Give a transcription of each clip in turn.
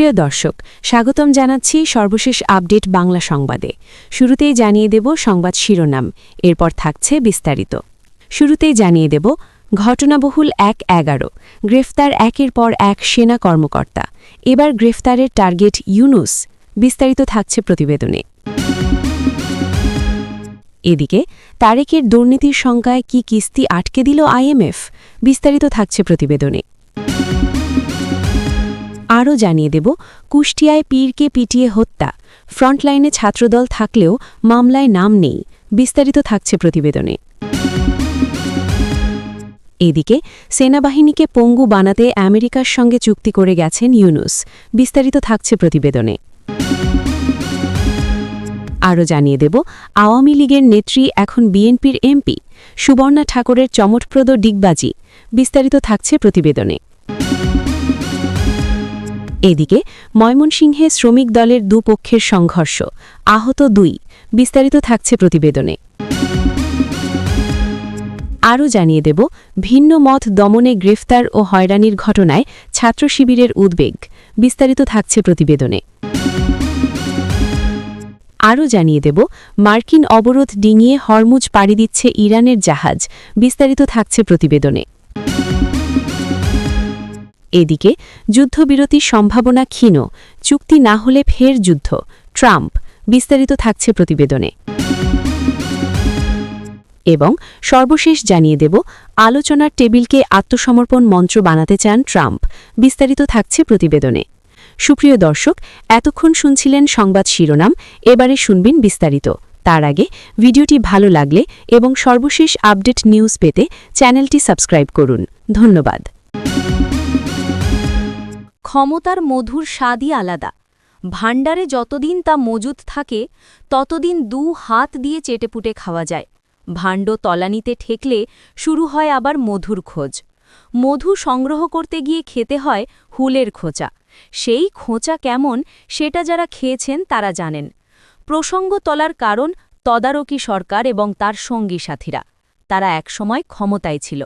সুপ্রিয় দর্শক, স্বাগতম জানাচ্ছি সর্বশেষ আপডেট বাংলা সংবাদে। শুরুতেই জানিয়ে দেব সংবাদ শিরোনাম, এরপর থাকছে বিস্তারিত। শুরুতেই জানিয়ে দেব ঘটনাবহুল ১-১১, গ্রেফতার একের পর এক সেনা কর্মকর্তা, এবার গ্রেফতারের টার্গেট ইউনুস। বিস্তারিত থাকছে প্রতিবেদনে। এদিকে তারেকের দুর্নীতির শঙ্কায় কি কিস্তি আটকে দিল আইএমএফ? বিস্তারিত থাকছে প্রতিবেদনে। আরও জানিয়ে দেব কুষ্টিয়ায় পীরকে পিটিয়ে হত্যা, ফ্রন্টলাইনে ছাত্রদল থাকলেও মামলায় নাম নেই। বিস্তারিত থাকছে প্রতিবেদনে। এদিকে সেনাবাহিনীকে পঙ্গু বানাতে আমেরিকার সঙ্গে চুক্তি করে গেছেন ইউনুস। বিস্তারিত থাকছে প্রতিবেদনে। আরও জানিয়ে দেব আওয়ামী লীগের নেত্রী এখন বিএনপির এমপি, সুবর্ণা ঠাকুরের চমটপ্রদ ডিগবাজি। বিস্তারিত থাকছে প্রতিবেদনে। এদিকে ময়মনসিংহে শ্রমিক দলের দুপক্ষের সংঘর্ষ, আহত ২। বিস্তারিত থাকছে প্রতিবেদনে। আরও জানিয়ে দেব ভিন্ন মত দমনে গ্রেফতার ও হয়রানির ঘটনায় ছাত্র শিবিরের উদ্বেগ। বিস্তারিত থাকছে প্রতিবেদনে। আরও জানিয়ে দেব মার্কিন অবরোধ ডিঙিয়ে হরমুজ পাড়ি দিচ্ছে ইরানের জাহাজ। বিস্তারিত থাকছে প্রতিবেদনে। এদিকে যুদ্ধবিরতির সম্ভাবনা ক্ষীণ, চুক্তি না হলে ফের যুদ্ধ, ট্রাম্প। বিস্তারিত থাকছে প্রতিবেদনে। এবং সর্বশেষ জানিয়ে দেব আলোচনার টেবিলকে আত্মসমর্পণ মঞ্চ বানাতে চান ট্রাম্প। বিস্তারিত থাকছে প্রতিবেদনে। সুপ্রিয় দর্শক, এতক্ষণ শুনছিলেন সংবাদ শিরোনাম, এবারে শুনবেন বিস্তারিত। তার আগে ভিডিওটি ভালো লাগলে এবং সর্বশেষ আপডেট নিউজ পেতে চ্যানেলটি সাবস্ক্রাইব করুন। ধন্যবাদ। ক্ষমতার মধুর স্বাদই আলাদা। ভাণ্ডারে যতদিন তা মজুদ থাকে ততদিন ২ হাত দিয়ে চেটেপুটে খাওয়া যায়। ভাণ্ড তলানিতে ঠেকলে শুরু হয় আবার মধুর খোঁজ। মধু সংগ্রহ করতে গিয়ে খেতে হয় হুলের খোঁচা। সেই খোঁচা কেমন সেটা যারা খেয়েছেন তারা জানেন। প্রসঙ্গ তোলার কারণ তদারকি সরকার এবং তার সঙ্গী সাথীরা। তারা একসময় ক্ষমতায় ছিল।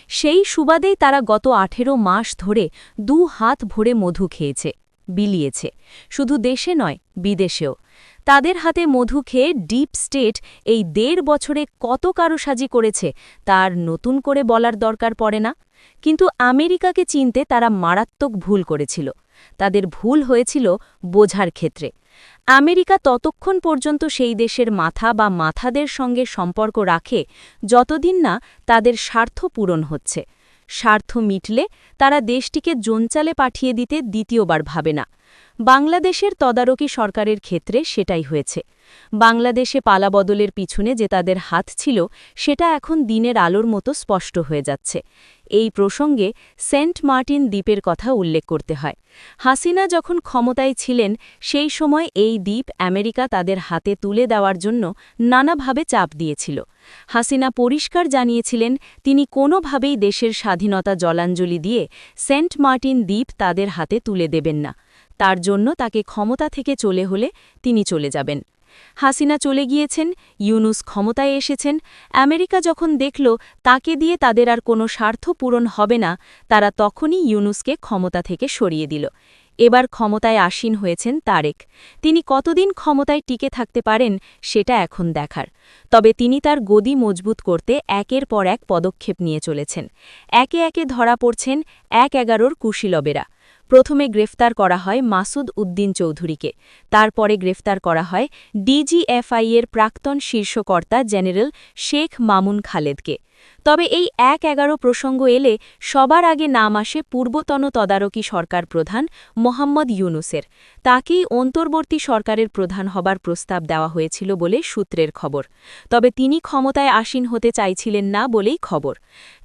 সেই সুবাদেই তারা গত ১৮ মাস ধরে ২ হাত ভরে মধু খেয়েছে, বিলিয়েছে, শুধু দেশে নয় বিদেশেও। তাদের হাতে মধু খেয়ে ডিপ স্টেট এই ১.৫ বছরে কত কারুসাজি করেছে তার নতুন করে বলার দরকার পড়ে না। কিন্তু আমেরিকাকে চিনতে তারা মারাত্মক ভুল করেছিল। তাদের ভুল হয়েছিল বোঝার ক্ষেত্রে। আমেরিকা ততক্ষণ পর্যন্ত সেই দেশের মাথা বা মাথাদের সঙ্গে সম্পর্ক রাখে যতদিন না তাদের স্বার্থ পূরণ হচ্ছে। স্বার্থ মিটলে তারা দেশটিকে জঞ্জালে পাঠিয়ে দিতে দ্বিতীয়বার ভাবে না। বাংলাদেশের তদারকি সরকারের ক্ষেত্রে সেটাই হয়েছে। বাংলাদেশে পালাবদলের পিছনে যে তাদের হাত ছিল সেটা এখন দিনের আলোর মতো স্পষ্ট হয়ে যাচ্ছে। এই প্রসঙ্গে সেন্ট মার্টিন দ্বীপের কথা উল্লেখ করতে হয়। হাসিনা যখন ক্ষমতায় ছিলেন সেই সময় এই দ্বীপ আমেরিকা তাদের হাতে তুলে দেওয়ার জন্য নানাভাবে চাপ দিয়েছিল। হাসিনা পরিষ্কার জানিয়েছিলেন তিনি কোনোভাবেই দেশের স্বাধীনতা জলাঞ্জলি দিয়ে সেন্ট মার্টিন দ্বীপ তাদের হাতে তুলে দেবেন না। তার জন্য তাকে ক্ষমতা থেকে চলে হলে তিনি চলে যাবেন। হাসিনা চলে গিয়েছেন, ইউনুস ক্ষমতায় এসেছেন। আমেরিকা যখন দেখল তাকে দিয়ে তাদের আর কোনো স্বার্থ পূরণ হবে না, তারা তখনই ইউনুসকে ক্ষমতা থেকে সরিয়ে দিল। এবার ক্ষমতায় আসীন হয়েছেন তারেক। তিনি কতদিন ক্ষমতায় টিকে থাকতে পারেন সেটা এখন দেখার। তবে তিনি তার গদি মজবুত করতে একের পর এক পদক্ষেপ নিয়ে চলেছেন। একে একে ধরা পড়ছেন ১-১১ কুশীলবেরা। প্রথমে গ্রেফতার করা হয় মাসুদ উদ্দিন চৌধুরীকে, তারপরে গ্রেফতার করা হয় ডিজিএফআই-এর প্রাক্তন শীর্ষকর্তা জেনারেল শেখ মামুন খালেদকে। তবে এই ১-১১ প্রসঙ্গ এলে সবার আগে নাম আসে পূর্বতন তদারকি সরকার প্রধান মোহাম্মদ ইউনুসের। তাকেই অন্তর্বর্তী সরকারের প্রধান হবার প্রস্তাব দেওয়া হয়েছিল বলে সূত্রের খবর। তবে তিনি ক্ষমতায় আসীন হতে চাইছিলেন না বলেই খবর।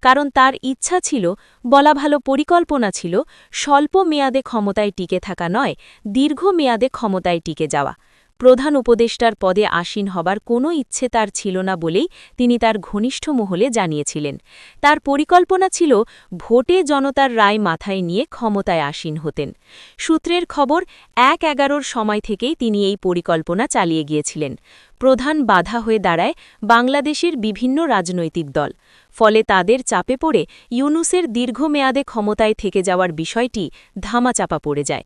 কারণ তার ইচ্ছা ছিল, বলা ভালো পরিকল্পনা ছিল, স্বল্প মেয়াদে ক্ষমতায় টিকে থাকা নয়, দীর্ঘ মেয়াদে ক্ষমতায় টিকে যাওয়া। প্রধান উপদেষ্টার পদে আসীন হবার কোনো ইচ্ছে তার ছিল না বলেই তিনি তার ঘনিষ্ঠ মহলে জানিয়েছিলেন। তার পরিকল্পনা ছিল ভোটে জনতার রায় মাথায় নিয়ে ক্ষমতায় আসীন হতেন। সূত্রের খবর ১-১১ সময় থেকেই তিনি এই পরিকল্পনা চালিয়ে গিয়েছিলেন। প্রধান বাধা হয়ে দাঁড়ায় বাংলাদেশের বিভিন্ন রাজনৈতিক দল। ফলে তাদের চাপে পড়ে ইউনুসের দীর্ঘমেয়াদে ক্ষমতায় থেকে যাওয়ার বিষয়টি ধামাচাপা পড়ে যায়।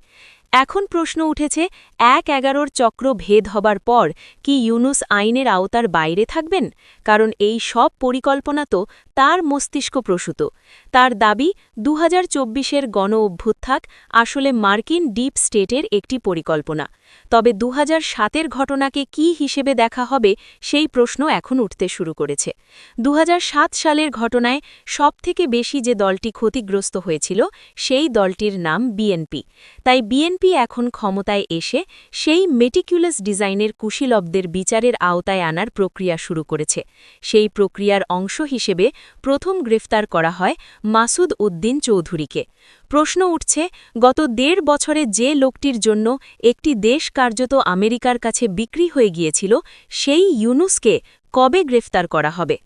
এখন প্রশ্ন উঠেছে ১-১১ চক্র ভেদ হবার পর কি ইউনুস আইনের আওতার বাইরে থাকবেন? কারণ এই সব পরিকল্পনা তো তার মস্তিষ্কপ্রসূত। তার দাবি ২০২৪-এর গণ-অভ্যুত্থান আসলে মার্কিন ডিপ স্টেটের একটি পরিকল্পনা। তবে ২০০৭-এর ঘটনাকে কি হিসেবে দেখা হবে সেই প্রশ্ন এখন উঠতে শুরু করেছে। ২০০৭ সালের ঘটনায় সবথেকে বেশি যে দলটি ক্ষতিগ্রস্ত হয়েছিল সেই দলটির নাম বিএনপি। তাই বিএনপি এখন ক্ষমতায় এসে সেই মেটিকুলাস ডিজাইনের কুশীলবদের বিচারের আওতায় আনার প্রক্রিয়া শুরু করেছে। সেই প্রক্রিয়ার অংশ হিসেবে প্রথম গ্রেফতার করা হয় মাসুদ উদ্দিন চৌধুরীকে। প্রশ্ন উঠছে, গত ১.৫ বছরে যে লোকটির জন্য একটি দেশ কার্যত আমেরিকার কাছে বিক্রি হয়ে গিয়েছিল, সেই ইউনুসকে কবে গ্রেফতার করা হবে?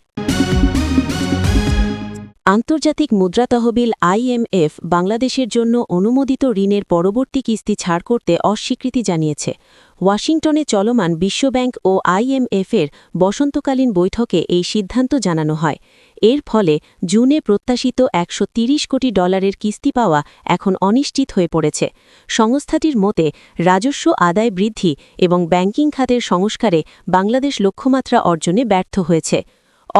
আন্তর্জাতিক মুদ্রা তহবিল IMF বাংলাদেশের জন্য অনুমোদিত ঋণের পরবর্তী কিস্তি ছাড় করতে অস্বীকৃতি জানিয়েছে। ওয়াশিংটনে চলমান বিশ্বব্যাংক ও IMF-এর বসন্তকালীন বৈঠকে এই সিদ্ধান্ত জানানো হয়। এর ফলে জুনে প্রত্যাশিত $130 কোটি কিস্তি পাওয়া এখন অনিশ্চিত হয়ে পড়েছে। সংস্থাটির মতে, রাজস্ব আদায় বৃদ্ধি এবং ব্যাংকিং খাতের সংস্কারে বাংলাদেশ লক্ষ্যমাত্রা অর্জনে ব্যর্থ হয়েছে।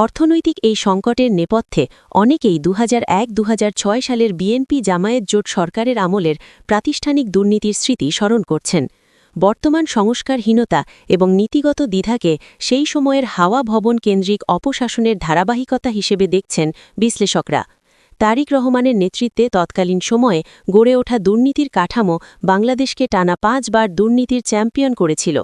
অর্থনৈতিক এই সংকটের নেপথ্যে অনেকেই ২০০১-২০০৬ সালের বিএনপি জামায়াত জোট সরকারের আমলের প্রাতিষ্ঠানিক দুর্নীতির স্মৃতি স্মরণ করছেন। বর্তমান সংস্কারহীনতা এবং নীতিগত দ্বিধাকে সেই সময়ের হাওয়া ভবন কেন্দ্রিক অপশাসনের ধারাবাহিকতা হিসেবে দেখছেন বিশ্লেষকরা। তারিক রহমানের নেতৃত্বে তৎকালীন সময়ে গড়ে ওঠা দুর্নীতির কাঠামো বাংলাদেশকে টানা ৫ বার দুর্নীতির চ্যাম্পিয়ন করেছিল।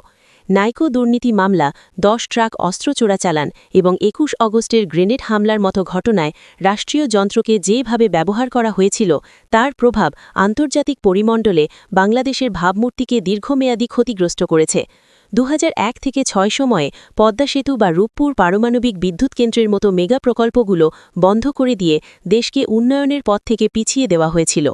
নাইকো দুর্নীতি মামলা, ১০ ট্রাক অস্ত্র চোরাচালান এবং ২১ অগস্টের গ্রেনেড হামলার মতো ঘটনায় রাষ্ট্রীয় যন্ত্রকে যেভাবে ব্যবহার করা হয়েছিল তার প্রভাব আন্তর্জাতিক পরিমণ্ডলে বাংলাদেশের ভাবমূর্তিকে দীর্ঘমেয়াদী ক্ষতিগ্রস্ত করেছে। ২০০১ থেকে ৬ সময়ে পদ্মা সেতু বা রূপপুর পারমাণবিক বিদ্যুৎ কেন্দ্রের মতো মেগা প্রকল্পগুলো বন্ধ করে দিয়ে দেশকে উন্নয়নের পথ থেকে পিছিয়ে দেওয়া হয়েছিল।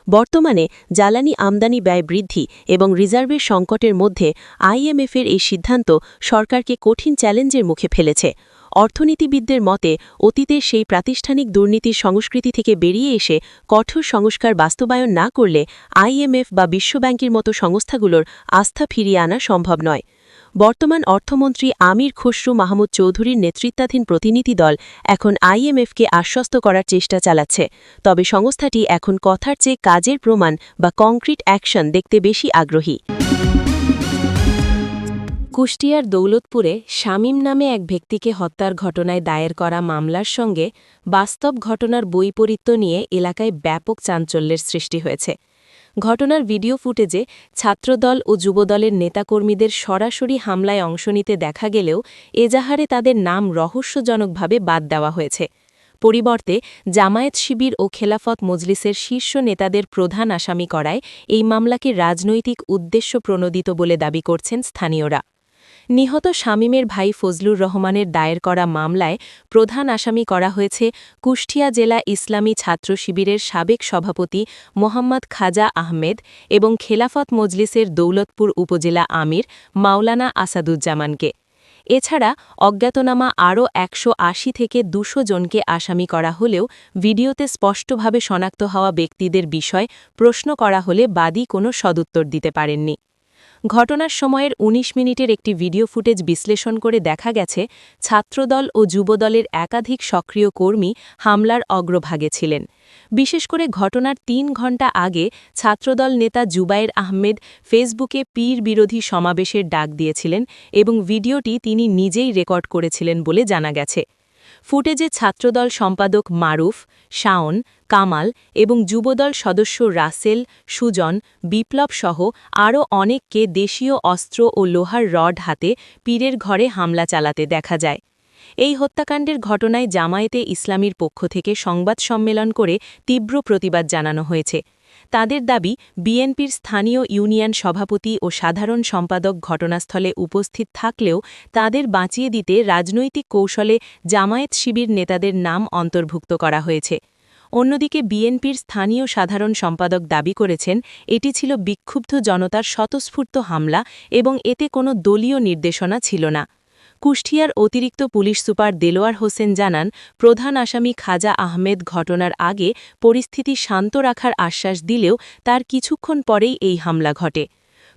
বর্তমানে জ্বালানি আমদানি ব্যয় বৃদ্ধি এবং রিজার্ভের সংকটের মধ্যে IMF-এর এই সিদ্ধান্ত সরকারকে কঠিন চ্যালেঞ্জের মুখে ফেলেছে। অর্থনীতিবিদদের মতে, অতীতের সেই প্রাতিষ্ঠানিক দুর্নীতির সংস্কৃতি থেকে বেরিয়ে এসে কঠোর সংস্কার বাস্তবায়ন না করলে IMF বা বিশ্বব্যাংকের মতো সংস্থাগুলোর আস্থা ফিরিয়ে আনা সম্ভব নয়। বর্তমান অর্থমন্ত্রী আমির খসরু মাহমুদ চৌধুরীর নেতৃত্বাধীন প্রতিনিধি দল এখন IMF-কে আশ্বস্ত করার চেষ্টা চালাচ্ছে। তবে সংস্থাটি এখন কথার চেয়ে কাজের প্রমাণ বা কংক্রিট অ্যাকশন দেখতে বেশি আগ্রহী। কুষ্টিয়ার দৌলতপুরে শামীম নামে এক ব্যক্তিকে হত্যার ঘটনায় দায়ের করা মামলার সঙ্গে বাস্তব ঘটনার বৈপরীত্য নিয়ে এলাকায় ব্যাপক চাঞ্চল্যের সৃষ্টি হয়েছে। ঘটনার ভিডিও ফুটেজে ছাত্রদল ও যুবদলের নেতাকর্মীদের সরাসরি হামলায় অংশ নিতে দেখা গেলেও এজাহারে তাদের নাম রহস্যজনকভাবে বাদ দেওয়া হয়েছে। পরিবর্তে জামায়াত শিবির ও খেলাফত মজলিসের শীর্ষ নেতাদের প্রধান আসামি করায় এই মামলাকে রাজনৈতিক উদ্দেশ্য প্রণোদিত বলে দাবি করছেন স্থানীয়রা। নিহত শামীমের ভাই ফজলুর রহমানের দায়ের করা মামলায় প্রধান আসামি করা হয়েছে কুষ্টিয়া জেলা ইসলামী ছাত্র শিবিরের সাবেক সভাপতি মোহাম্মদ খাজা আহমেদ এবং খেলাফত মজলিসের দৌলতপুর উপজেলা আমির মাওলানা আসাদুজ্জামানকে। এছাড়া অজ্ঞাতনামা আরও ১৮০ থেকে ২০০ জনকে আসামি করা হলেও ভিডিওতে স্পষ্টভাবে শনাক্ত হওয়া ব্যক্তিদের বিষয় প্রশ্ন করা হলে বাদী কোনো সদুত্তর দিতে পারেননি। ঘটনার সময়ের ১৯ মিনিটের একটি ভিডিও ফুটেজ বিশ্লেষণ করে দেখা গেছে, ছাত্রদল ও যুবদলের একাধিক সক্রিয় কর্মী হামলার অগ্রভাগে ছিলেন। বিশেষ করে ঘটনার ৩ ঘণ্টা আগে ছাত্রদল নেতা জুবায়ের আহমেদ ফেসবুকে পীর বিরোধী সমাবেশের ডাক দিয়েছিলেন এবং ভিডিওটি তিনি নিজেই রেকর্ড করেছিলেন বলে জানা গেছে। ফুটেজে ছাত্রদল সম্পাদক মারুফ, শাওন, কামাল এবং যুবদল সদস্য রাসেল, সুজন, বিপ্লব সহ আরও অনেককে দেশীয় অস্ত্র ও লোহার রড হাতে পীরের ঘরে হামলা চালাতে দেখা যায়। এই হত্যাকাণ্ডের ঘটনায় জামায়াতে ইসলামীর পক্ষ থেকে সংবাদ সম্মেলন করে তীব্র প্রতিবাদ জানানো হয়েছে। তাদের দাবি, বিএনপির স্থানীয় ইউনিয়ন সভাপতি ও সাধারণ সম্পাদক ঘটনাস্থলে উপস্থিত থাকলেও তাদের বাঁচিয়ে দিতে রাজনৈতিক কৌশলে জামায়াত শিবির নেতাদের নাম অন্তর্ভুক্ত করা হয়েছে। অন্যদিকে বিএনপির স্থানীয় সাধারণ সম্পাদক দাবি করেছেন, এটি ছিল বিক্ষুব্ধ জনতার স্বতঃস্ফূর্ত হামলা এবং এতে কোনো দলীয় নির্দেশনা ছিল না। কুষ্টিয়ার অতিরিক্ত পুলিশ সুপার দেলোয়ার হোসেন জানান, প্রধান আসামি খাজা আহমেদ ঘটনার আগে পরিস্থিতি শান্ত রাখার আশ্বাস দিলেও তার কিছুক্ষণ পরেই এই হামলা ঘটে।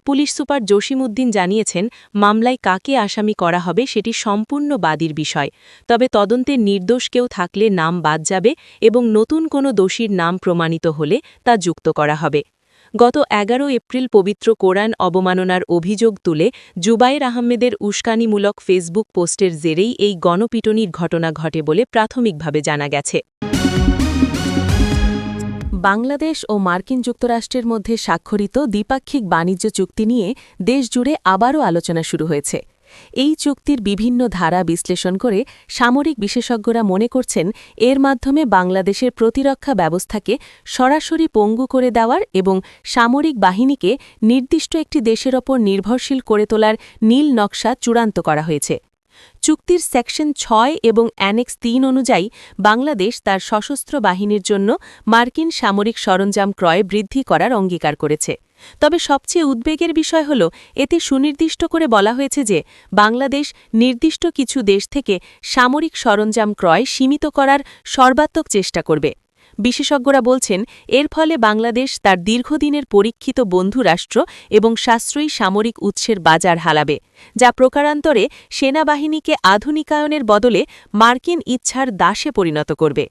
পুলিশ সুপার জসিমউদ্দিন জানিয়েছেন, মামলায় কাকে আসামি করা হবে সেটি সম্পূর্ণ বাদীর বিষয়, তবে তদন্তে নির্দোষ কেউ থাকলে নাম বাদ যাবে এবং নতুন কোনো দোষীর নাম প্রমাণিত হলে তা যুক্ত করা হবে। গত ১১ এপ্রিল পবিত্র কোরআন অবমাননার অভিযোগ তুলে জুবায়ের আহমেদের উস্কানিমূলক ফেসবুক পোস্টের জেরেই এই গণপিটুনির ঘটনা ঘটে বলে প্রাথমিকভাবে জানা গেছে। বাংলাদেশ ও মার্কিন যুক্তরাষ্ট্রের মধ্যে স্বাক্ষরিত দ্বিপাক্ষিক বাণিজ্য চুক্তি নিয়ে দেশজুড়ে আবারও আলোচনা শুরু হয়েছে। এই চুক্তির বিভিন্ন ধারা বিশ্লেষণ করে সামরিক বিশেষজ্ঞরা মনে করছেন, এর মাধ্যমে বাংলাদেশের প্রতিরক্ষা ব্যবস্থাকে সরাসরি পঙ্গু করে দেওয়ার এবং সামরিক বাহিনীকে নির্দিষ্ট একটি দেশের ওপর নির্ভরশীল করে তোলার নীল নকশা চূড়ান্ত করা হয়েছে। চুক্তির সেকশন ৬ এবং অ্যানেক্স ৩ অনুযায়ী বাংলাদেশ তার সশস্ত্র বাহিনীর জন্য মার্কিন সামরিক সরঞ্জাম ক্রয় বৃদ্ধি করার অঙ্গীকার করেছে। তবে সবচেয়ে উদ্বেগের বিষয় হল, এতে সুনির্দিষ্ট করে বলা হয়েছে যে বাংলাদেশ নির্দিষ্ট কিছু দেশ থেকে সামরিক সরঞ্জাম ক্রয় সীমিত করার সর্বাত্মক চেষ্টা করবে। বিশেষজ্ঞরা বলছেন, এর ফলে বাংলাদেশ তার দীর্ঘদিনের পরীক্ষিত বন্ধু রাষ্ট্র এবং সাশ্রয়ী সামরিক উৎসের বাজার হারাবে, যা প্রকারান্তরে সেনাবাহিনীকে আধুনিকায়নের বদলে মার্কিন ইচ্ছার দাসে পরিণত করবে।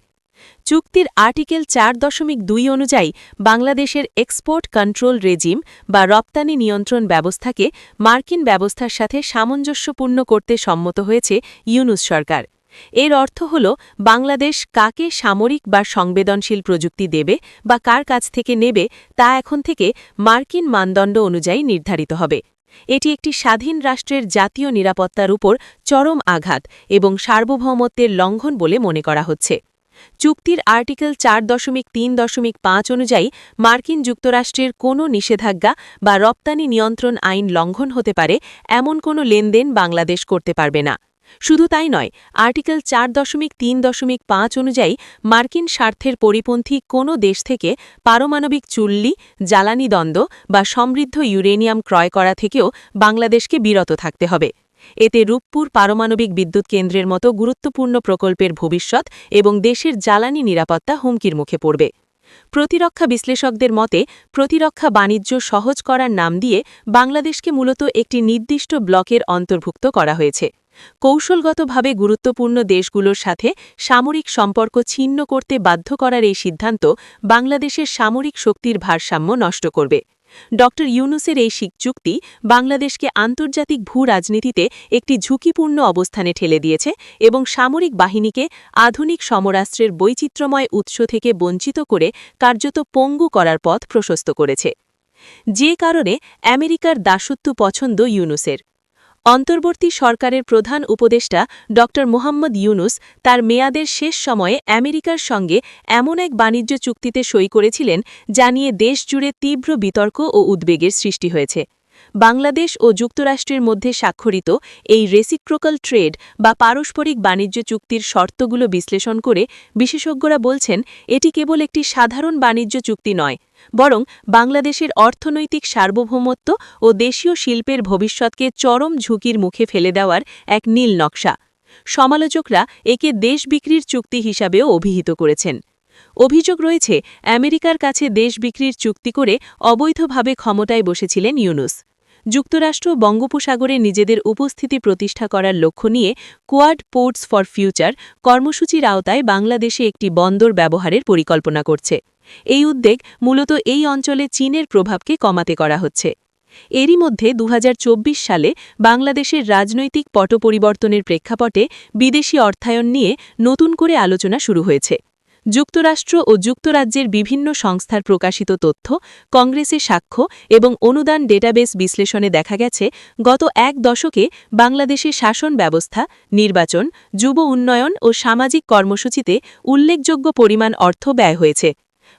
চুক্তির আর্টিকেল ৪.২ অনুযায়ী বাংলাদেশের এক্সপোর্ট কন্ট্রোল রেজিম বা রপ্তানি নিয়ন্ত্রণ ব্যবস্থাকে মার্কিন ব্যবস্থার সাথে সামঞ্জস্যপূর্ণ করতে সম্মত হয়েছে ইউনূস সরকার। এর অর্থ হল, বাংলাদেশ কাকে সামরিক বা সংবেদনশীল প্রযুক্তি দেবে বা কার কাছ থেকে নেবে তা এখন থেকে মার্কিন মানদণ্ড অনুযায়ী নির্ধারিত হবে। এটি একটি স্বাধীন রাষ্ট্রের জাতীয় নিরাপত্তার উপর চরম আঘাত এবং সার্বভৌমত্বের লঙ্ঘন বলে মনে করা হচ্ছে। চুক্তির আর্টিকেল ৪.৩.৫ অনুযায়ী মার্কিন যুক্তরাষ্ট্রের কোনো নিষেধাজ্ঞা বা রপ্তানি নিয়ন্ত্রণ আইন লঙ্ঘন হতে পারে এমন কোনো লেনদেন বাংলাদেশ করতে পারবে না। শুধু তাই নয়, আর্টিকেল ৪.৩.৫ অনুযায়ী মার্কিন স্বার্থের পরিপন্থী কোনো দেশ থেকে পারমাণবিক চুল্লি, জ্বালানি দ্বন্দ্ব বা সমৃদ্ধ ইউরেনিয়াম ক্রয় করা থেকেও বাংলাদেশকে বিরত থাকতে হবে। এতে রূপপুর পারমাণবিক বিদ্যুৎ কেন্দ্রের মতো গুরুত্বপূর্ণ প্রকল্পের ভবিষ্যৎ এবং দেশের জ্বালানি নিরাপত্তা হুমকির মুখে পড়বে। প্রতিরক্ষা বিশ্লেষকদের মতে, প্রতিরক্ষা বাণিজ্য সহজ করার নাম দিয়ে বাংলাদেশকে মূলত একটি নির্দিষ্ট ব্লকের অন্তর্ভুক্ত করা হয়েছে। কৌশলগতভাবে গুরুত্বপূর্ণ দেশগুলোর সাথে সামরিক সম্পর্ক ছিন্ন করতে বাধ্য করার এই সিদ্ধান্ত বাংলাদেশের সামরিক শক্তির ভারসাম্য নষ্ট করবে। ড ইউনূসের এই চুক্তি বাংলাদেশকে আন্তর্জাতিক ভূ-রাজনীতিতে একটি ঝুঁকিপূর্ণ অবস্থানে ঠেলে দিয়েছে এবং সামরিক বাহিনীকে আধুনিক সমরাস্ত্রের বৈচিত্র্যময় উৎস থেকে বঞ্চিত করে কার্যত পঙ্গু করার পথ প্রশস্ত করেছে। যে কারণে আমেরিকার দাসত্ব পছন্দ ইউনূসের। অন্তর্বর্তী সরকারের প্রধান উপদেষ্টা ড মোহাম্মদ ইউনূস তার মেয়াদের শেষ সময়ে আমেরিকার সঙ্গে এমন এক বাণিজ্য চুক্তিতে সই করেছিলেন, যা নিয়ে দেশজুড়ে তীব্র বিতর্ক ও উদ্বেগের সৃষ্টি হয়েছে। বাংলাদেশ ও যুক্তরাষ্ট্রের মধ্যে স্বাক্ষরিত এই রেসিপ্রোকাল ট্রেড বা পারস্পরিক বাণিজ্য চুক্তির শর্তগুলো বিশ্লেষণ করে বিশেষজ্ঞরা বলছেন, এটি কেবল একটি সাধারণ বাণিজ্য চুক্তি নয়, বরং বাংলাদেশের অর্থনৈতিক সার্বভৌমত্ব ও দেশীয় শিল্পের ভবিষ্যৎকে চরম ঝুঁকির মুখে ফেলে দেওয়ার এক নীল নকশা। সমালোচকরা একে দেশ বিক্রির চুক্তি হিসাবেও অভিহিত করেছেন। অভিযোগ রয়েছে, আমেরিকার কাছে দেশ বিক্রির চুক্তি করে অবৈধভাবে ক্ষমতায় বসেছিলেন ইউনূস। যুক্তরাষ্ট্র বঙ্গোপসাগরে নিজেদের উপস্থিতি প্রতিষ্ঠা করার লক্ষ্য নিয়ে কোয়াড পোর্টস ফর ফিউচার কর্মসূচির আওতায় বাংলাদেশে একটি বন্দর ব্যবহারের পরিকল্পনা করছে। এই উদ্যোগ মূলত এই অঞ্চলে চীনের প্রভাবকে কমাতে করা হচ্ছে। এরই মধ্যে ২০২৪ সালে বাংলাদেশের রাজনৈতিক পট পরিবর্তনের প্রেক্ষাপটে বিদেশি অর্থায়ন নিয়ে নতুন করে আলোচনা শুরু হয়েছে। যুক্তরাষ্ট্র ও যুক্তরাজ্যের বিভিন্ন সংস্থার প্রকাশিত তথ্য, কংগ্রেসে সাক্ষ্য এবং অনুদান ডেটাবেস বিশ্লেষণে দেখা গেছে, গত এক দশকে বাংলাদেশে শাসন ব্যবস্থা, নির্বাচন, যুব উন্নয়ন ও সামাজিক কর্মসূচিতে উল্লেখযোগ্য পরিমাণ অর্থ ব্যয় হয়েছে।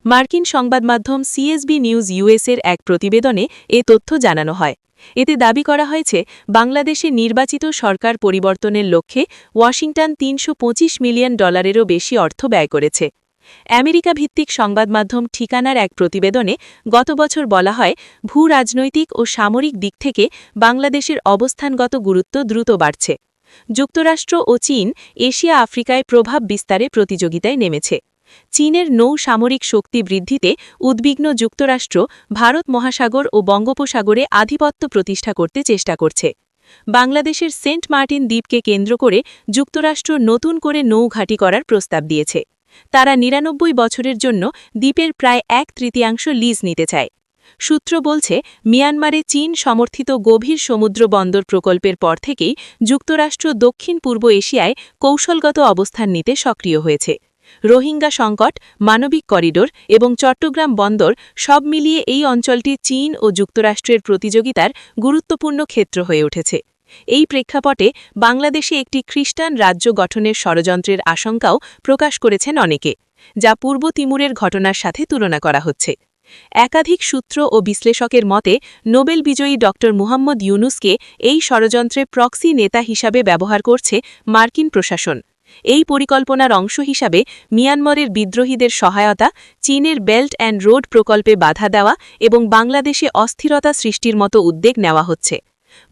মার্কিন সংবাদমাধ্যম সিএসবি নিউজ ইউএসের এক প্রতিবেদনে এ তথ্য জানানো হয়। এতে দাবি করা হয়েছে, বাংলাদেশে নির্বাচিত সরকার পরিবর্তনের লক্ষ্যে ওয়াশিংটন $৩২৫ মিলিয়নেরও বেশি অর্থ ব্যয় করেছে। আমেরিকা ভিত্তিক সংবাদমাধ্যম ঠিকানার এক প্রতিবেদনে গত বছর বলা হয়, ভূ-রাজনৈতিক ও সামরিক দিক থেকে বাংলাদেশের অবস্থানগত গুরুত্ব দ্রুত বাড়ছে। যুক্তরাষ্ট্র ও চীন এশিয়া আফ্রিকায় প্রভাব বিস্তারে প্রতিযোগিতায় নেমেছে। চীনের নৌ সামরিক শক্তি বৃদ্ধিতে উদ্বিগ্ন যুক্তরাষ্ট্র ভারত মহাসাগর ও বঙ্গোপসাগরে আধিপত্য প্রতিষ্ঠা করতে চেষ্টা করছে। বাংলাদেশের সেন্ট মার্টিন দ্বীপকে কেন্দ্র করে যুক্তরাষ্ট্র নতুন করে নৌঘাঁটি করার প্রস্তাব দিয়েছে। তারা ৯৯ বছরের জন্য দ্বীপের প্রায় ১/৩ লিজ নিতে চায়। সূত্র বলছে, মিয়ানমারে চীন সমর্থিত গভীর সমুদ্র বন্দর প্রকল্পের পর থেকেই যুক্তরাষ্ট্র দক্ষিণ পূর্ব এশিয়ায় কৌশলগত অবস্থান নিতে সক্রিয় হয়েছে। রোহিঙ্গা সংকট, মানবিক করিডোর এবং চট্টগ্রাম বন্দর সব মিলিয়ে এই অঞ্চলটি চীন ও যুক্তরাষ্ট্রের প্রতিযোগিতার গুরুত্বপূর্ণ ক্ষেত্র হয়ে উঠেছে। এই প্রেক্ষাপটে বাংলাদেশে একটি খ্রিস্টান রাজ্য গঠনের ষড়যন্ত্রের আশঙ্কাও প্রকাশ করেছেন অনেকে, যা পূর্ব তিমুরের ঘটনার সাথে তুলনা করা হচ্ছে। একাধিক সূত্র ও বিশ্লেষকের মতে নোবেল বিজয়ী ড. মুহাম্মদ ইউনুসকে এই ষড়যন্ত্রে প্রক্সি নেতা হিসাবে ব্যবহার করছে মার্কিন প্রশাসন। এই পরিকল্পনার অংশ হিসাবে মিয়ানমারের বিদ্রোহীদের সহায়তা, চীনের বেল্ট অ্যান্ড রোড প্রকল্পে বাধা দেওয়া এবং বাংলাদেশে অস্থিরতা সৃষ্টির মতো উদ্যোগ নেওয়া হচ্ছে।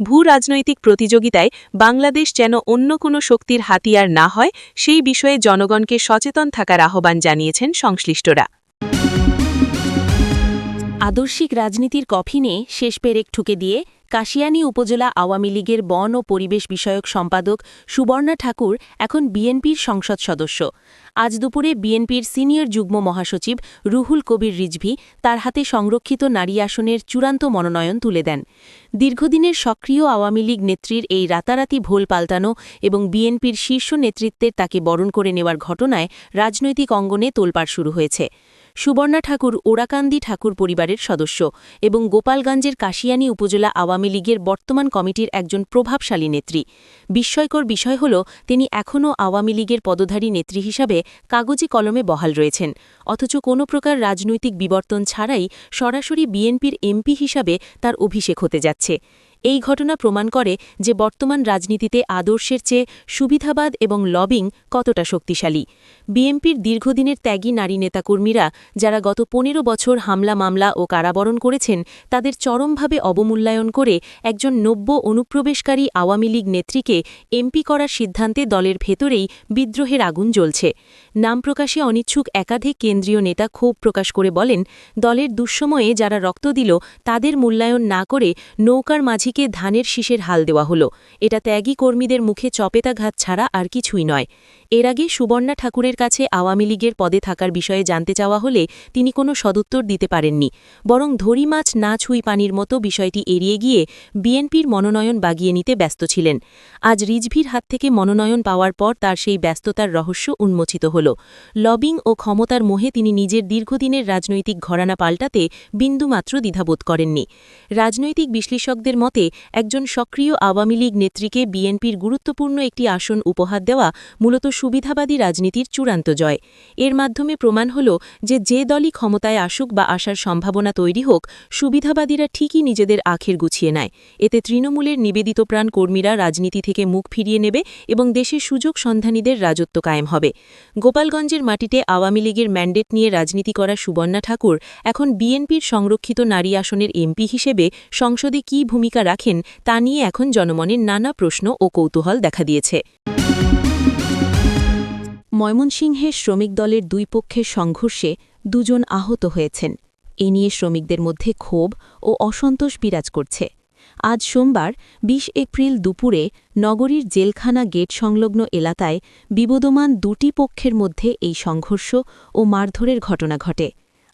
ভূ-রাজনৈতিক প্রতিযোগিতায় বাংলাদেশ যেন অন্য কোনো শক্তির হাতিয়ার না হয়, সেই বিষয়ে জনগণকে সচেতন থাকার আহ্বান জানিয়েছেন সংশ্লিষ্টরা। আদর্শিক রাজনীতির কফিনে শেষ পেরেক ঠুকে দিয়ে কাশিয়ানী উপজেলা আওয়ামী লীগের বন ও পরিবেশ বিষয়ক সম্পাদক সুবর্ণা ঠাকুর এখন বিএনপির সংসদ সদস্য। আজ দুপুরে বিএনপির সিনিয়র যুগ্ম মহাসচিব রুহুল কবির রিজভী তার হাতে সংরক্ষিত নারী আসনের চূড়ান্ত মনোনয়ন তুলে দেন। দীর্ঘদিনের সক্রিয় আওয়ামী লীগ নেত্রীর এই রাতারাতি ভোল পাল্টানো এবং বিএনপির শীর্ষ নেতৃত্বের তাকে বরণ করে নেওয়ার ঘটনায় রাজনৈতিক অঙ্গনে তোলপাড় শুরু হয়েছে। সুবর্ণা ঠাকুর ওরাকান্দি ঠাকুর পরিবারের সদস্য এবং গোপালগঞ্জের কাশিয়ানী উপজেলা আওয়ামী লীগের বর্তমান কমিটির একজন প্রভাবশালী নেত্রী। বিস্ময়কর বিষয় হল, তিনি এখনও আওয়ামী লীগের পদধারী নেত্রী হিসাবে কাগজে কলমে বহাল রয়েছেন, অথচ কোনো প্রকার রাজনৈতিক বিবর্তন ছাড়াই সরাসরি বিএনপির এমপি হিসাবে তার অভিষেক হতে যাচ্ছে। এই ঘটনা প্রমাণ করে যে বর্তমান রাজনীতিতে আদর্শের চেয়ে সুবিধাবাদ এবং লবিং কতটা শক্তিশালী। বিএনপির দীর্ঘদিনের ত্যাগী নারী নেতাকর্মীরা, যারা গত ১৫ বছর হামলা মামলা ও কারাবরণ করেছেন, তাদের চরমভাবে অবমূল্যায়ন করে একজন নব্য অনুপ্রবেশকারী আওয়ামী লীগ নেত্রীকে এমপি করার সিদ্ধান্তে দলের ভেতরেই বিদ্রোহের আগুন জ্বলছে। নাম প্রকাশে অনিচ্ছুক একাধিক কেন্দ্রীয় নেতা ক্ষোভ প্রকাশ করে বলেন, দলের দুঃসময়ে যারা রক্ত দিল তাদের মূল্যায়ন না করে নৌকার মাঝিকে ধানের শীষের হাল দেওয়া হলো। এটা ত্যাগী কর্মীদের মুখে চপেটাঘাত ছাড়া আর কিছুই নয়। এর আগে সুবর্ণা ঠাকুরের কাছে আওয়ামী লীগের পদে থাকার বিষয়ে জানতে চাওয়া হলে তিনি কোনো সদুত্তর দিতে পারেননি, বরং ধরি মাছ না ছুঁই পানির মতো বিষয়টি এড়িয়ে গিয়ে বিএনপির মনোনয়ন বাগিয়ে নিতে ব্যস্ত ছিলেন। আজ রিজভীর হাত থেকে মনোনয়ন পাওয়ার পর তার সেই ব্যস্ততার রহস্য উন্মোচিত হল। লবিং ও ক্ষমতার মোহে তিনি নিজের দীর্ঘদিনের রাজনৈতিক ঘরানা পাল্টাতে বিন্দুমাত্র দ্বিধাবোধ করেননি। রাজনৈতিক বিশ্লেষকদের মতে একজন সক্রিয় আওয়ামী লীগ নেত্রীকে বিএনপির গুরুত্বপূর্ণ একটি আসন উপহার দেওয়া মূলত সুবিধাবাদী রাজনীতির চূড়ান্ত জয়। এর মাধ্যমে প্রমাণ হল যে দলই ক্ষমতায় আসুক বা আসার সম্ভাবনা তৈরি হোক, সুবিধাবাদীরা ঠিকই নিজেদের আখের গুছিয়ে নেয়। এতে তৃণমূলের নিবেদিতপ্রাণ কর্মীরা রাজনীতি থেকে মুখ ফিরিয়ে নেবে এবং দেশে সুযোগ সন্ধানীদের রাজত্ব কায়েম হবে। গোপালগঞ্জের মাটিতে আওয়ামী লীগের ম্যান্ডেট নিয়ে রাজনীতি করা সুবর্ণা ঠাকুর এখন বিএনপির সংরক্ষিত নারী আসনের এমপি হিসেবে সংসদে কী ভূমিকা রাখেন তা নিয়ে এখন জনমনের নানা প্রশ্ন ও কৌতূহল দেখা দিয়েছে। ময়মনসিংহে শ্রমিক দলের দুই পক্ষের সংঘর্ষে দুজন আহত হয়েছেন। এ নিয়ে শ্রমিকদের মধ্যে ক্ষোভ ও অসন্তোষ বিরাজ করছে। আজ সোমবার ২০ এপ্রিল দুপুরে নগরীর জেলখানা গেট সংলগ্ন এলাকায় বিবদমান দুটি পক্ষের মধ্যে এই সংঘর্ষ ও মারধরের ঘটনা ঘটে।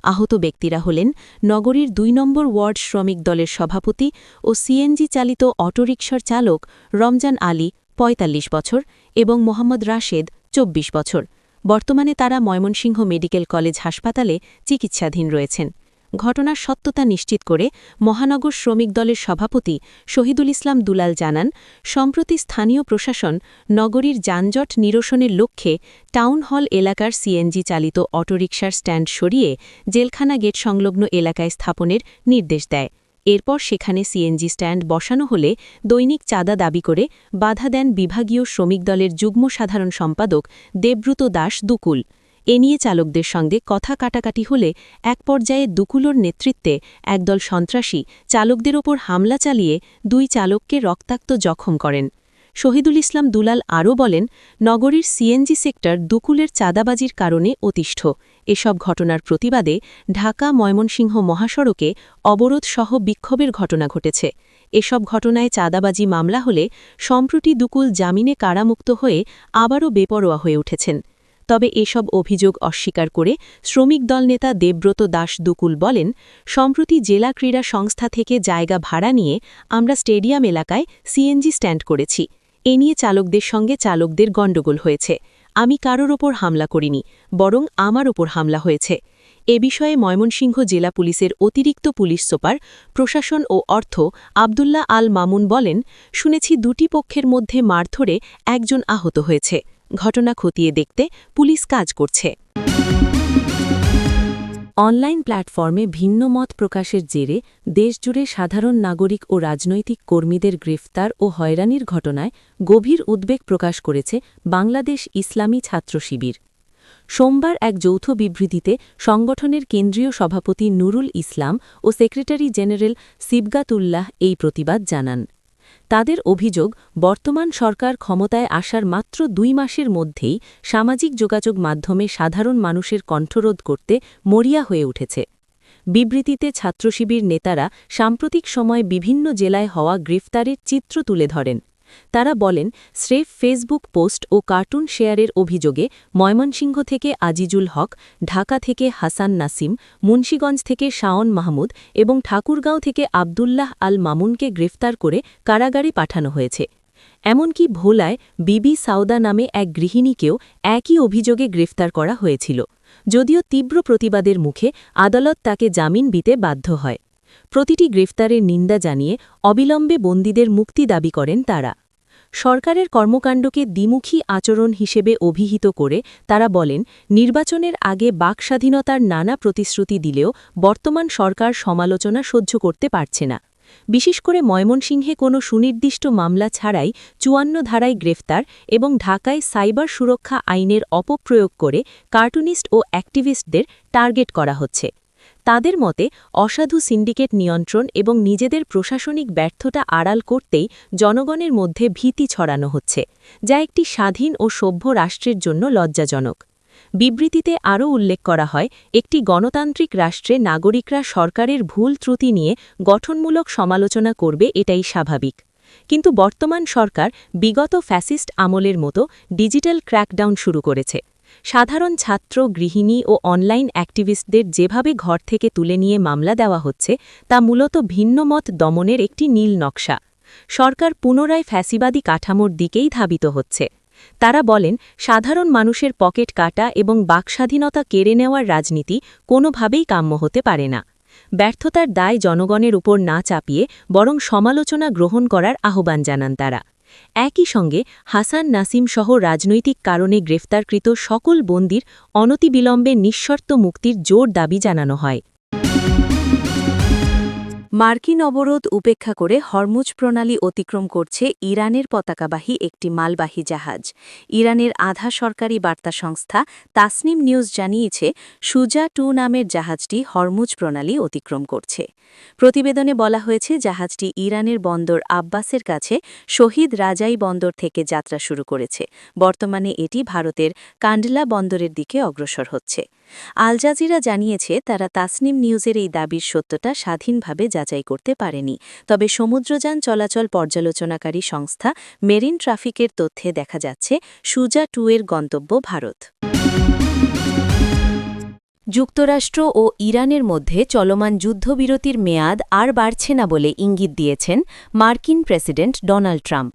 আহত ব্যক্তিরা হলেন নগরীর ২ নম্বর ওয়ার্ড শ্রমিক দলের সভাপতি ও সিএনজি চালিত অটোরিকশার চালক রমজান আলী ৪৫ বছর এবং মোহাম্মদ রাশেদ ২৪ বছর। বর্তমানে তারা ময়মনসিংহ মেডিকেল কলেজ হাসপাতালে চিকিৎসাধীন রয়েছেন। ঘটনার সত্যতা নিশ্চিত করে মহানগর শ্রমিক দলের সভাপতি শহীদুল ইসলাম দুলাল জানান, সম্প্রতি স্থানীয় প্রশাসন নগরীর যানজট নিরসনের লক্ষ্যে টাউন হল এলাকার সিএনজি চালিত অটোরিকশার স্ট্যান্ড সরিয়ে জেলখানা গেট সংলগ্ন এলাকায় স্থাপনের নির্দেশ দেয়। এরপর সেখানে সিএনজি স্ট্যান্ড বসানো হলে দৈনিক চাঁদা দাবি করে বাধা দেন বিভাগীয় শ্রমিক দলের যুগ্ম সাধারণ সম্পাদক দেবব্রত দাস দুকুল। এ নিয়ে চালকদের সঙ্গে কথা কাটাকাটি হলে এক পর্যায়ে দুকুলোর নেতৃত্বে একদল সন্ত্রাসী চালকদের ওপর হামলা চালিয়ে দুই চালককে রক্তাক্ত জখম করেন। শহীদুল ইসলাম দুলাল আরও বলেন, নগরীর সিএনজি সেক্টর দুকুলের চাঁদাবাজির কারণে অতিষ্ঠ। এসব ঘটনার প্রতিবাদে ঢাকা ময়মনসিংহ মহাসড়কে অবরোধসহ বিক্ষোভের ঘটনা ঘটেছে। এসব ঘটনায় চাঁদাবাজি মামলা হলে সম্প্রতি দুকুল জামিনে কারামুক্ত হয়ে আবারও বেপরোয়া হয়ে উঠেছেন। তবে এসব অভিযোগ অস্বীকার করে শ্রমিক দল নেতা দেবব্রত দাস দুকুল বলেন, সম্প্রতি জেলা ক্রীড়া সংস্থা থেকে জায়গা ভাড়া নিয়ে আমরা স্টেডিয়াম এলাকায় সিএনজি স্ট্যান্ড করেছি। এ নিয়ে চালকদের সঙ্গে চালকদের গণ্ডগোল হয়েছে। আমি কারোর ওপর হামলা করিনি, বরং আমার ওপর হামলা হয়েছে। এ বিষয়ে ময়মনসিংহ জেলা পুলিশের অতিরিক্ত পুলিশ সুপার প্রশাসন ও অর্থ আবদুল্লাহ আল মামুন বলেন, শুনেছি দুটি পক্ষের মধ্যে মারধরে একজন আহত হয়েছে। ঘটনা খতিয়ে দেখতে পুলিশ কাজ করছে। অনলাইন প্ল্যাটফর্মে ভিন্ন মত প্রকাশের জেরে দেশজুড়ে সাধারণ নাগরিক ও রাজনৈতিক কর্মীদের গ্রেফতার ও হয়রানির ঘটনায় গভীর উদ্বেগ প্রকাশ করেছে বাংলাদেশ ইসলামী ছাত্র শিবির। সোমবার এক যৌথ বিবৃতিতে সংগঠনের কেন্দ্রীয় সভাপতি নুরুল ইসলাম ও সেক্রেটারি জেনারেল সিবগাতুল্লাহ এই প্রতিবাদ জানান। তাদের অভিযোগ, বর্তমান সরকার ক্ষমতায় আসার মাত্র ২ মাসের মধ্যেই সামাজিক যোগাযোগ মাধ্যমে সাধারণ মানুষের কণ্ঠরোধ করতে মরিয়া হয়ে উঠেছে। বিবৃতিতে ছাত্রশিবির নেতারা সাম্প্রতিক সময় বিভিন্ন জেলায় হওয়া গ্রেফতারের চিত্র তুলে ধরেন। তারা বলেন, স্রেফ ফেসবুক পোস্ট ও কার্টুন শেয়ারের অভিযোগে ময়মনসিংহ থেকে আজিজুল হক, ঢাকা থেকে হাসান নাসিম, মুন্সীগঞ্জ থেকে শাওন মাহমুদ এবং ঠাকুরগাঁও থেকে আবদুল্লাহ আল মামুনকে গ্রেফতার করে কারাগারে পাঠানো হয়েছে। এমনকি ভোলায় বিবি সাউদা নামে এক গৃহিণীকেও একই অভিযোগে গ্রেফতার করা হয়েছিল, যদিও তীব্র প্রতিবাদের মুখে আদালত তাকে জামিন দিতে বাধ্য হয়। প্রতিটি গ্রেফতারের নিন্দা জানিয়ে অবিলম্বে বন্দীদের মুক্তি দাবি করেন তারা। সরকারের কর্মকাণ্ডকে দ্বিমুখী আচরণ হিসেবে অভিহিত করে তারা বলেন, নির্বাচনের আগে বাকস্বাধীনতার নানা প্রতিশ্রুতি দিলেও বর্তমান সরকার সমালোচনা সহ্য করতে পারছে না। বিশেষ করে ময়মনসিংহে কোনো সুনির্দিষ্ট মামলা ছাড়াই ৫৪ ধারায় গ্রেফতার এবং ঢাকায় সাইবার সুরক্ষা আইনের অপপ্রয়োগ করে কার্টুনিস্ট ও অ্যাক্টিভিস্টদের টার্গেট করা হচ্ছে। তাদের মতে, অসাধু সিন্ডিকেট নিয়ন্ত্রণ এবং নিজেদের প্রশাসনিক ব্যর্থতা আড়াল করতেই জনগণের মধ্যে ভীতি ছড়ানো হচ্ছে, যা একটি স্বাধীন ও সভ্য রাষ্ট্রের জন্য লজ্জাজনক। বিবৃতিতে আরও উল্লেখ করা হয়, একটি গণতান্ত্রিক রাষ্ট্রে নাগরিকরা সরকারের ভুল ত্রুটি নিয়ে গঠনমূলক সমালোচনা করবে, এটাই স্বাভাবিক। কিন্তু বর্তমান সরকার বিগত ফ্যাসিস্ট আমলের মতো ডিজিটাল ক্র্যাকডাউন শুরু করেছে। সাধারণ ছাত্র, গৃহিণী ও অনলাইন অ্যাক্টিভিস্টদের যেভাবে ঘর থেকে তুলে নিয়ে মামলা দেওয়া হচ্ছে, তা মূলত ভিন্নমত দমনের একটি নীল নকশা। সরকার পুনরায় ফ্যাসিবাদী কাঠামোর দিকেই ধাবিত হচ্ছে। তারা বলেন, সাধারণ মানুষের পকেট কাটা এবং বাকস্বাধীনতা কেড়ে নেওয়ার রাজনীতি কোনোভাবেই কাম্য হতে পারে না। ব্যর্থতার দায় জনগণের উপর না চাপিয়ে বরং সমালোচনা গ্রহণ করার আহ্বান জানান তারা। একই সঙ্গে হাসান নাসিম সহ রাজনৈতিক কারণে গ্রেফতারকৃত সকল বন্দীর অনতিবিলম্বে নিঃশর্ত মুক্তির জোর দাবি জানানো হয়। মার্কিন অবরোধ উপেক্ষা করে হরমুজ প্রণালী অতিক্রম করছে ইরানের পতাকাবাহী একটি মালবাহী জাহাজ। ইরানের আধা সরকারি বার্তা সংস্থা তাসনিম নিউজ জানিয়েছে, সুজা 2 নামের জাহাজটি হরমুজ প্রণালী অতিক্রম করছে। প্রতিবেদনে বলা হয়েছে, জাহাজটি ইরানের বন্দর আব্বাসের কাছে শহীদ রাজাই বন্দর থেকে যাত্রা শুরু করেছে। বর্তমানে এটি ভারতের কান্ডলা বন্দরের দিকে অগ্রসর হচ্ছে। আল জাজিরা জানিয়েছে, তারা তাসনিম নিউজের এই দাবির সত্যতা স্বাধীনভাবে যাচাই করতে পারেনি। তবে সমুদ্রযান চলাচল পর্যালোচনাকারী সংস্থা মেরিন ট্রাফিকের তথ্যে দেখা যাচ্ছে, সুজা 2 এর গন্তব্য ভারত। যুক্তরাষ্ট্র ও ইরানের মধ্যে চলমান যুদ্ধবিরতির মেয়াদ আর বাড়ছে না বলে ইঙ্গিত দিয়েছেন মার্কিন প্রেসিডেন্ট ডোনাল্ড ট্রাম্প।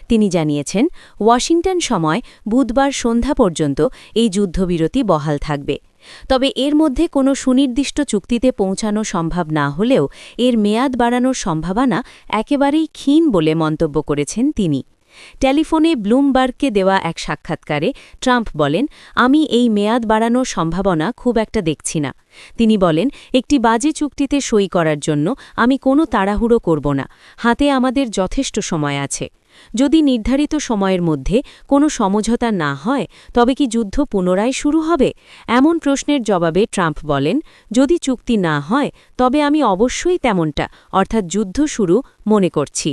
তিনি জানিয়েছেন, ওয়াশিংটন সময় বুধবার সন্ধ্যা পর্যন্ত এই যুদ্ধবিরতি বহাল থাকবে। তবে এর মধ্যে কোনো সুনির্দিষ্ট চুক্তিতে পৌঁছানো সম্ভব না হলেও এর মেয়াদ বাড়ানোর সম্ভাবনা একেবারেই ক্ষীণ বলে মন্তব্য করেছেন তিনি। টেলিফোনে ব্লুমবার্গকে দেওয়া এক সাক্ষাৎকারে ট্রাম্প বলেন, আমি এই মেয়াদ বাড়ানোর সম্ভাবনা খুব একটা দেখছি না। তিনি বলেন, একটি বাজে চুক্তিতে সই করার জন্য আমি কোনো তাড়াহুড়ো করব না। হাতে আমাদের যথেষ্ট সময় আছে। যদি নির্ধারিত সময়ের মধ্যে কোনো সমঝোতা না হয়, তবে কি যুদ্ধ পুনরায় শুরু হবে? এমন প্রশ্নের জবাবে ট্রাম্প বলেন, যদি চুক্তি না হয় তবে আমি অবশ্যই তেমনটা, অর্থাৎ যুদ্ধ শুরু মনে করছি।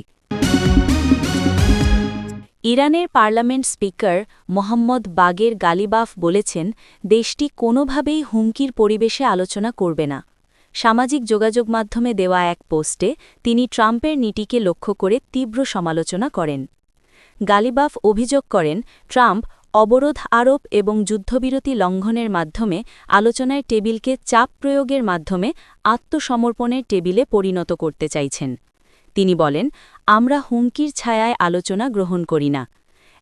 ইরানের পার্লামেন্ট স্পিকার মোহাম্মদ বাগের গালিবাফ বলেছেন দেশটি কোনোভাবেই হুমকির পরিবেশে আলোচনা করবে না। সামাজিক যোগাযোগ মাধ্যমে দেওয়া এক পোস্টে তিনি ট্রাম্পের নীতিকে লক্ষ্য করে তীব্র সমালোচনা করেন। গালিবাফ অভিযোগ করেন ট্রাম্প অবরোধ আরোপ এবং যুদ্ধবিরতি লঙ্ঘনের মাধ্যমে আলোচনার টেবিলকে চাপ প্রয়োগের মাধ্যমে আত্মসমর্পণের টেবিলে পরিণত করতে চাইছেন। তিনি বলেন, আমরা হুমকির ছায়ায় আলোচনা গ্রহণ করি না।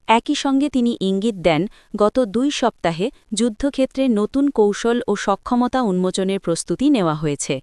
একই সঙ্গে তিনি ইঙ্গিত দেন গত 2 সপ্তাহে যুদ্ধক্ষেত্রে নতুন কৌশল ও সক্ষমতা উন্মোচনের প্রস্তুতি নেওয়া হয়েছে।